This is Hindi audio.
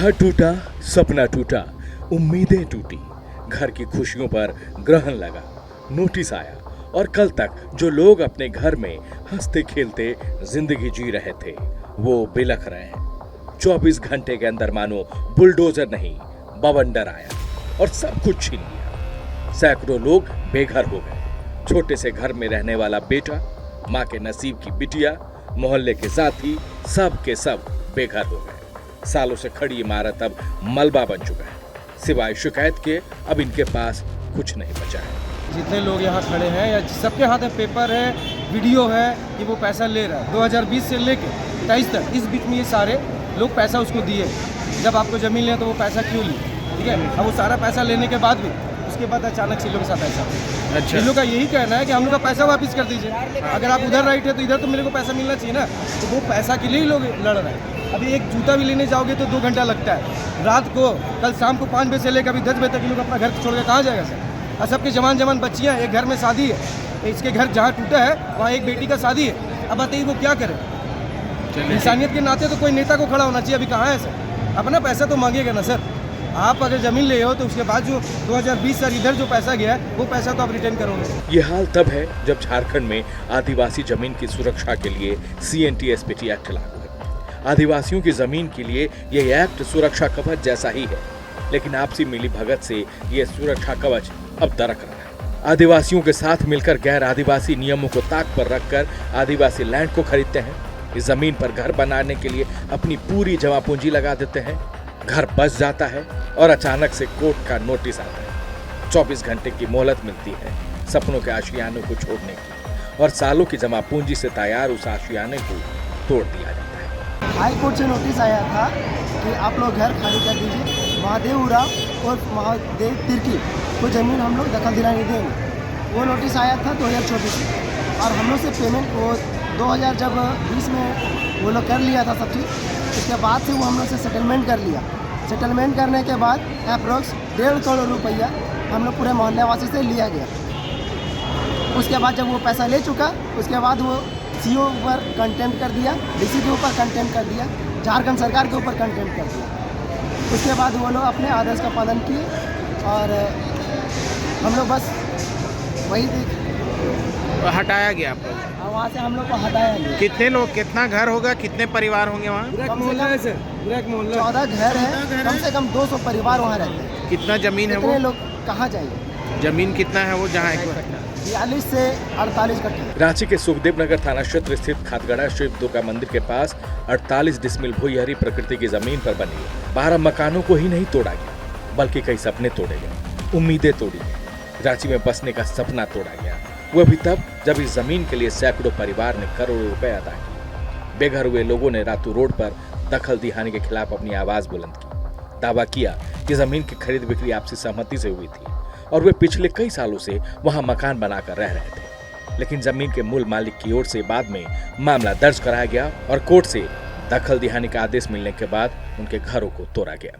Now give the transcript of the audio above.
घर टूटा, सपना टूटा, उम्मीदें टूटी, घर की खुशियों पर ग्रहण लगा, नोटिस आया और कल तक जो लोग अपने घर में हंसते खेलते जिंदगी जी रहे थे वो बिलख रहे हैं। 24 घंटे के अंदर मानो बुलडोजर नहीं बवंडर आया और सब कुछ छीन लिया। सैकड़ों लोग बेघर हो गए। छोटे से घर में रहने वाला बेटा, माँ के नसीब की बिटिया, मोहल्ले के साथी, सब के सब बेघर हो गए। सालों से खड़ी इमारत अब मलबा बन चुका है। सिवाय शिकायत के अब इनके पास कुछ नहीं बचा है। जितने लोग यहाँ खड़े हैं या सबके हाथ में पेपर है, वीडियो है कि वो पैसा ले रहा है 2020 से लेके 23 तक, इस बीच में ये सारे लोग पैसा उसको दिए। जब आपको जमीन लें तो वो पैसा क्यों लिए, ठीक है। अब वो सारा पैसा लेने के बाद भी उसके बाद अचानक से लोग के साथ ऐसा। अच्छा, इन लोग का यही कहना है कि हम लोग का पैसा वापस कर दीजिए। अगर आप उधर राइट है तो इधर तो मेरे को पैसा मिलना चाहिए ना। तो वो पैसा के लिए ही लोग लड़ रहे हैं। अभी एक जूता भी लेने जाओगे तो 2 घंटा लगता है। रात को कल शाम को 5 बजे से लेकर अभी 10 बजे तक ये लोग अपना घर छोड़ के कहाँ जाएगा सर। और सबके जवान बच्चियाँ, एक घर में शादी है, इसके घर जहाँ टूटा है वहाँ एक बेटी का शादी है। अब बताइए वो क्या करे। इंसानियत के नाते तो कोई नेता को खड़ा होना चाहिए। अभी कहाँ है सर, अपना पैसा तो मांगेगा ना सर। आप अगर जमीन ले हो तो उसके बाद जो 2020 सर इधर जो पैसा गया है वो पैसा तो आप रिटर्न करोगे। ये हाल तब है जब झारखंड में आदिवासी जमीन की सुरक्षा के लिए CNTSPT एक्ट लागू है। आदिवासियों की जमीन के लिए ये एक्ट सुरक्षा कवच जैसा ही है, लेकिन आपसी मिली भगत से ये सुरक्षा कवच अब दरक रहा है। आदिवासियों के साथ मिलकर गैर आदिवासी नियमों को ताक पर रखकर आदिवासी लैंड को खरीदते हैं। इस जमीन पर घर बनाने के लिए अपनी पूरी जमा पूंजी लगा देते हैं। घर बस जाता है और अचानक से कोर्ट का नोटिस आता है। 24 घंटे की मोहलत मिलती है सपनों के आशियानों को छोड़ने की, और सालों की जमा पूंजी से तैयार उस आशियाने को तोड़ दिया जाता है। हाई कोर्ट से नोटिस आया था कि आप लोग घर खाली कर दीजिए। महादेव उराव और महादेव तिर्की को ज़मीन हम लोग दखल दिलाने देंगे। वो नोटिस आया था 2024 में, और हम लोग से पेमेंट वो 2020 में वो लोग कर लिया था सब चीज़। उसके बाद से वो हम लोग से सेटलमेंट कर लिया। सेटलमेंट करने के बाद अप्रोक्स 1.5 करोड़ रुपया हम लोग पूरे मोहल्लेवासी से लिया गया। उसके बाद जब वो पैसा ले चुका, उसके बाद वो CO ऊपर कंटेम्प्ट कर दिया, DC के ऊपर कंटेम्प्ट कर दिया, झारखंड सरकार के ऊपर कंटेम्प्ट कर दिया। उसके बाद वो लोग अपने आदेश का पालन किए और हम लोग बस वही हटाया गया आप लोग। वहाँ से हम लोग को हटाया गया। कितने लोग, कितना घर होगा, कितने परिवार होंगे वहाँ? 14 घर है, कम से कम 200 परिवार वहाँ रहते हैं। कितना जमीन है वो? कितने लोग कहाँ जाएंगे? जमीन कितना है वो जहाँ 42 से 48 कट्ठा। रांची के सुखदेव नगर थाना क्षेत्र स्थित खातगड़ा शिव दुर्गा मंदिर के पास 48 डिसमिल भूयहरी प्रकृति की जमीन पर बनी 12 मकानों को ही नहीं तोड़ा गया, बल्कि कई सपने तोड़े गए, उम्मीदें तोड़ी गई। रांची में बसने का सपना तोड़ा गया, वो भी तब जब इस जमीन के लिए सैकड़ों परिवार ने करोड़ों रुपए अदा किए। बेघर हुए लोगों ने रातों रोड पर दखल दिहाने के खिलाफ अपनी आवाज बुलंद की। दावा किया कि जमीन की खरीद बिक्री आपसी सहमति से हुई थी और वे पिछले कई सालों से वहां मकान बनाकर रह रहे थे। लेकिन जमीन के मूल मालिक की ओर से बाद में मामला दर्ज कराया गया और कोर्ट से दखल दिहाने का आदेश मिलने के बाद उनके घरों को तोड़ा गया।